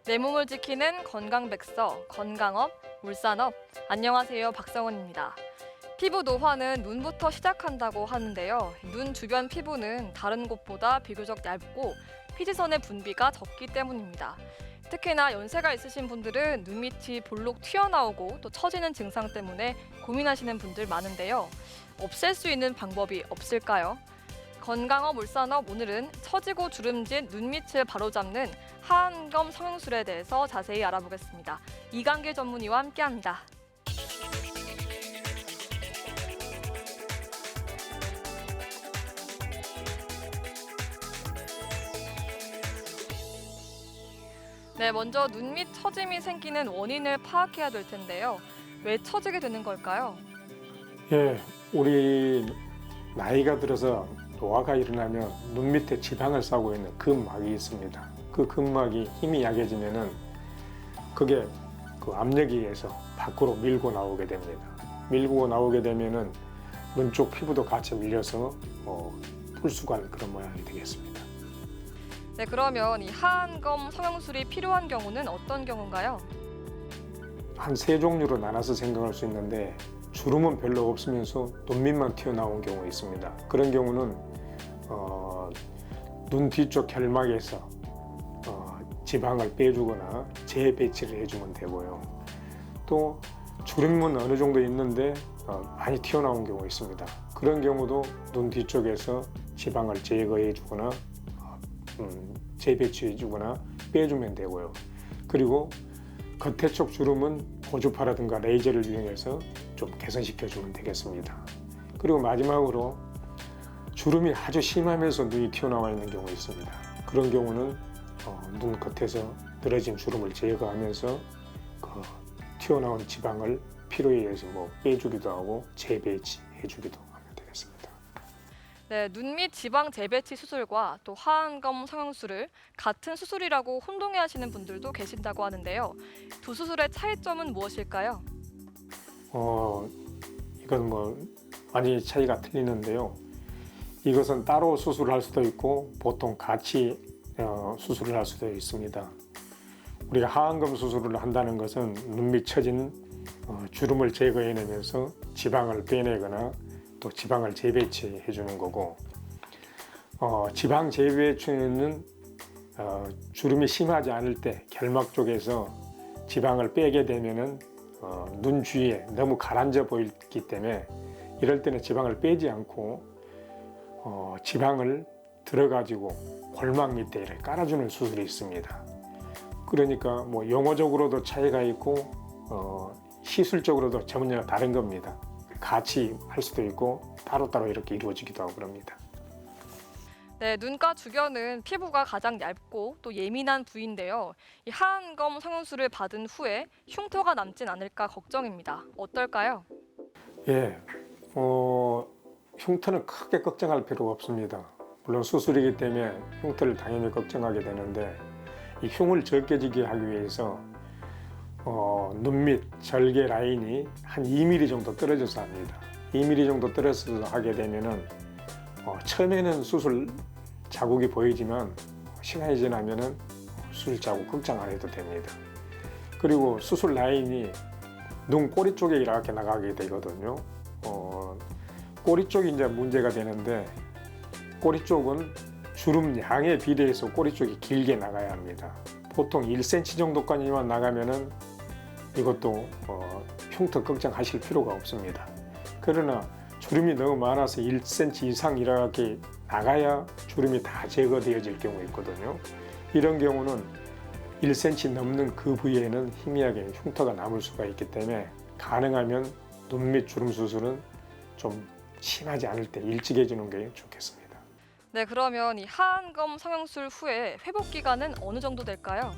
내 몸을 지키는 건강백서, 건강업, 울산업. 안녕하세요, 박성원입니다. 피부 노화는 눈부터 시작한다고 하는데요. 눈 주변 피부는 다른 곳보다 비교적 얇고 피지선의 분비가 적기 때문입니다. 특히나 연세가 있으신 분들은 눈 밑이 볼록 튀어나오고 또 처지는 증상 때문에 고민하시는 분들 많은데요. 없앨 수 있는 방법이 없을까요? 건강업 울산업, 오늘은 처지고 주름진 눈밑을 바로잡는 하안검 성형술에 대해서 자세히 알아보겠습니다. 이강길 전문의와 함께합니다. 네, 먼저 눈밑 처짐이 생기는 원인을 파악해야 될 텐데요. 왜 처지게 되는 걸까요? 예, 우리 나이가 들어서 노화가 일어나면 눈 밑에 지방을 싸고 있는 근막이 있습니다. 그 근막이 힘이 약해지면은 그게 그 압력에 의해서 밖으로 밀고 나오게 됩니다. 밀고 나오게 되면은 눈 쪽 피부도 같이 밀려서 불수간 그런 모양이 되겠습니다. 네, 그러면 이 하안검 성형술이 필요한 경우는 어떤 경우인가요? 한 세 종류로 나눠서 생각할 수 있는데, 주름은 별로 없으면서 눈밑만 튀어나온 경우가 있습니다. 그런 경우는 눈 뒤쪽 결막에서 지방을 빼주거나 재배치를 해주면 되고요. 또 주름은 어느 정도 있는데 많이 튀어나온 경우가 있습니다. 그런 경우도 눈 뒤쪽에서 지방을 제거해 주거나 재배치해 주거나 빼주면 되고요. 그리고 겉에 쪽 주름은 고주파라든가 레이저를 이용해서 좀 개선시켜 주면 되겠습니다. 그리고 마지막으로 주름이 아주 심하면서 눈이 튀어나와 있는 경우가 있습니다. 그런 경우는 눈 겉에서 늘어진 주름을 제거하면서 그 튀어나온 지방을 필요에 의해서 빼주기도 하고 재배치해 주기도 하면 되겠습니다. 네, 눈밑 지방 재배치 수술과 또 하안검 성형술을 같은 수술이라고 혼동해 하시는 분들도 계신다고 하는데요. 두 수술의 차이점은 무엇일까요? 이건 많이 차이가 틀리는데요. 이것은 따로 수술을 할 수도 있고 보통 같이 수술을 할 수도 있습니다. 우리가 하안검 수술을 한다는 것은 눈밑 처진 주름을 제거해내면서 지방을 빼내거나 또 지방을 재배치해 주는 거고, 지방 재배치는 주름이 심하지 않을 때 결막 쪽에서 지방을 빼게 되면은 눈 주위에 너무 가라앉아 보이기 때문에 이럴 때는 지방을 빼지 않고 지방을 들어가지고 골막 밑에 이렇게 깔아주는 수술이 있습니다. 그러니까 용어적으로도 차이가 있고 시술적으로도 전혀 다른 겁니다. 같이 할 수도 있고 따로따로 이렇게 이루어지기도 하고 그럽니다. 네, 눈가 주변은 피부가 가장 얇고 또 예민한 부위인데요. 이 하안검 성형술을 받은 후에 흉터가 남진 않을까 걱정입니다. 어떨까요? 예, 흉터는 크게 걱정할 필요가 없습니다. 물론 수술이기 때문에 흉터를 당연히 걱정하게 되는데, 이 흉을 적게 지게 하기 위해서 눈밑 절개 라인이 한 2mm 정도 떨어져서 합니다. 2mm 정도 떨어져서 하게 되면은 처음에는 수술 자국이 보이지만 시간이 지나면은 수술 자국 걱정 안 해도 됩니다. 그리고 수술 라인이 눈 꼬리 쪽에 이렇게 나가게 되거든요. 꼬리 쪽이 이제 문제가 되는데, 꼬리 쪽은 주름 양에 비례해서 꼬리 쪽이 길게 나가야 합니다. 보통 1cm 정도까지만 나가면은 이것도 흉터 걱정하실 필요가 없습니다. 그러나 주름이 너무 많아서 1cm 이상 이렇게 나가야 주름이 다 제거되어질 경우 있거든요. 이런 경우는 1cm 넘는 그 부위에는 희미하게 흉터가 남을 수가 있기 때문에 가능하면 눈밑 주름 수술은 좀 심하지 않을 때 일찍 해주는 게 좋겠습니다. 네, 그러면 이 하안검 성형술 후에 회복 기간은 어느 정도 될까요?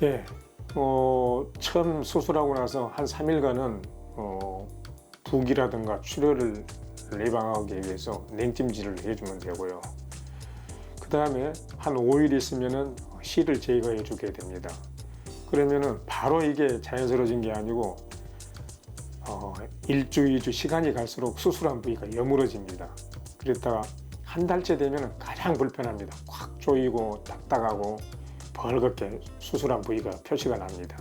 예, 처음 수술하고 나서 한 3일간은 부기라든가 출혈을 예방하기 위해서 냉찜질을 해주면 되고요. 그 다음에 한 5일 있으면은 실을 제거해 주게 됩니다. 그러면은 바로 이게 자연스러워진 게 아니고 1주, 2주 시간이 갈수록 수술한 부위가 여물어집니다. 그랬다가 한 달째 되면 가장 불편합니다. 꽉 조이고 딱딱하고 벌겋게 수술한 부위가 표시가 납니다.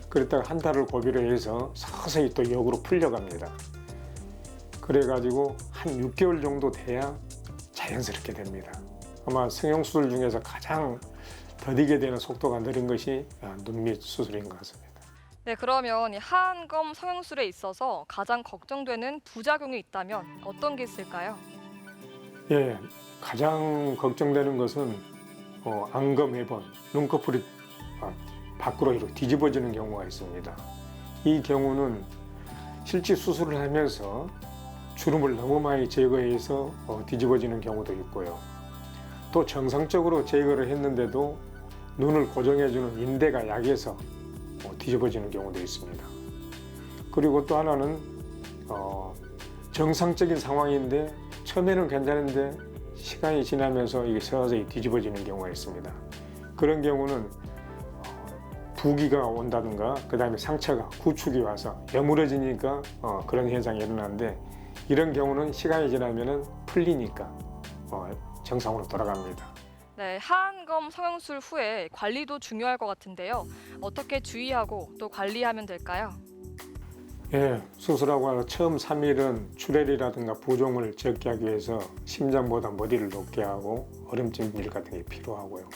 그랬다가 한 달을 고비로 해서 서서히 또 역으로 풀려갑니다. 그래가지고 한 6개월 정도 돼야 자연스럽게 됩니다. 아마 성형수술 중에서 가장 더디게 되는 속도가 느린 것이 눈밑 수술인 것 같습니다. 네, 그러면 이 하안검 성형술에 있어서 가장 걱정되는 부작용이 있다면 어떤 게 있을까요? 예, 가장 걱정되는 것은 안검 해본 눈꺼풀이 밖으로 이렇게 뒤집어지는 경우가 있습니다. 이 경우는 실제 수술을 하면서 주름을 너무 많이 제거해서 뒤집어지는 경우도 있고요. 또 정상적으로 제거를 했는데도 눈을 고정해주는 인대가 약해서 뒤집어지는 경우도 있습니다. 그리고 또 하나는 정상적인 상황인데 처음에는 괜찮은데 시간이 지나면서 이게 서서히 뒤집어지는 경우가 있습니다. 그런 경우는 부기가 온다든가 그 다음에 상처가 구축이 와서 여물어지니까 그런 현상이 일어나는데 이런 경우는 시간이 지나면 풀리니까 정상으로 돌아갑니다. 네, 하안검 성형술 후에 관리도 중요할 것 같은데요. 어떻게 주의하고 또 관리하면 될까요? 예, 수술하고 나서 처음 3일은 출혈이라든가 부종을 적게 하기 위해서 심장보다 머리를 높게 하고 얼음찜질 같은 게 필요하고요.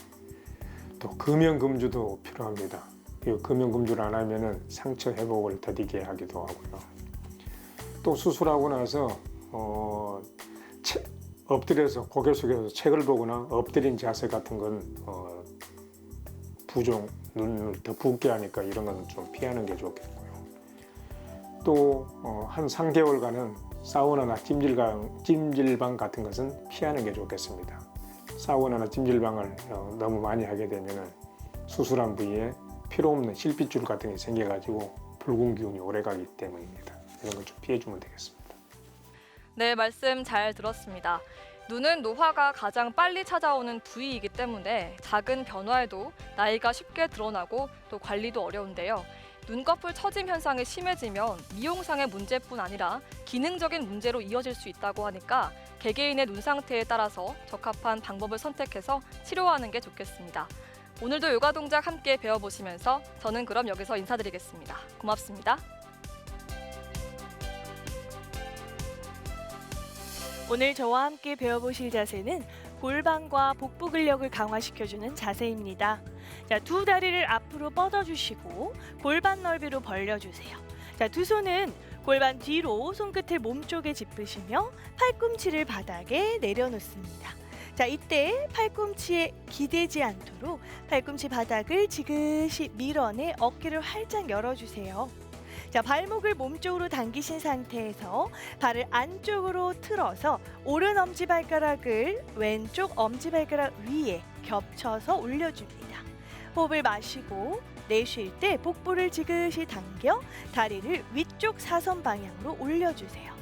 또 금연금주도 필요합니다. 이 금연금주를 안 하면 상처 회복을 더디게 하기도 하고요. 또 수술하고 나서 엎드려서 고개 숙여서 책을 보거나 엎드린 자세 같은 건 부종, 눈을 더 붓게 하니까 이런 건 좀 피하는 게 좋겠고요. 또 한 3개월간은 사우나나 찜질방 같은 것은 피하는 게 좋겠습니다. 사우나나 찜질방을 너무 많이 하게 되면 수술한 부위에 필요 없는 실핏줄 같은 게 생겨가지고 붉은 기운이 오래가기 때문입니다. 이런 걸 좀 피해주면 되겠습니다. 네, 말씀 잘 들었습니다. 눈은 노화가 가장 빨리 찾아오는 부위이기 때문에 작은 변화에도 나이가 쉽게 드러나고 또 관리도 어려운데요. 눈꺼풀 처짐 현상이 심해지면 미용상의 문제뿐 아니라 기능적인 문제로 이어질 수 있다고 하니까 개개인의 눈 상태에 따라서 적합한 방법을 선택해서 치료하는 게 좋겠습니다. 오늘도 요가 동작 함께 배워보시면서 저는 그럼 여기서 인사드리겠습니다. 고맙습니다. 오늘 저와 함께 배워보실 자세는 골반과 복부 근력을 강화시켜주는 자세입니다. 자, 두 다리를 앞으로 뻗어주시고 골반 넓이로 벌려주세요. 자, 두 손은 골반 뒤로 손끝을 몸쪽에 짚으시며 팔꿈치를 바닥에 내려놓습니다. 자, 이때 팔꿈치에 기대지 않도록 팔꿈치 바닥을 지그시 밀어내 어깨를 활짝 열어주세요. 자, 발목을 몸쪽으로 당기신 상태에서 발을 안쪽으로 틀어서 오른 엄지발가락을 왼쪽 엄지발가락 위에 겹쳐서 올려줍니다. 호흡을 마시고 내쉴 때 복부를 지그시 당겨 다리를 위쪽 사선 방향으로 올려주세요.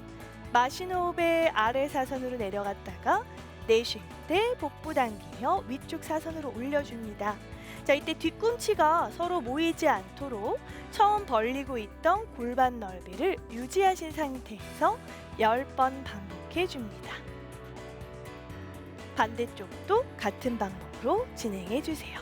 마신 호흡에 아래 사선으로 내려갔다가 내쉴 때 복부 당기며 위쪽 사선으로 올려줍니다. 자, 이때 뒤꿈치가 서로 모이지 않도록 처음 벌리고 있던 골반 넓이를 유지하신 상태에서 10번 반복해 줍니다. 반대쪽도 같은 방법으로 진행해 주세요.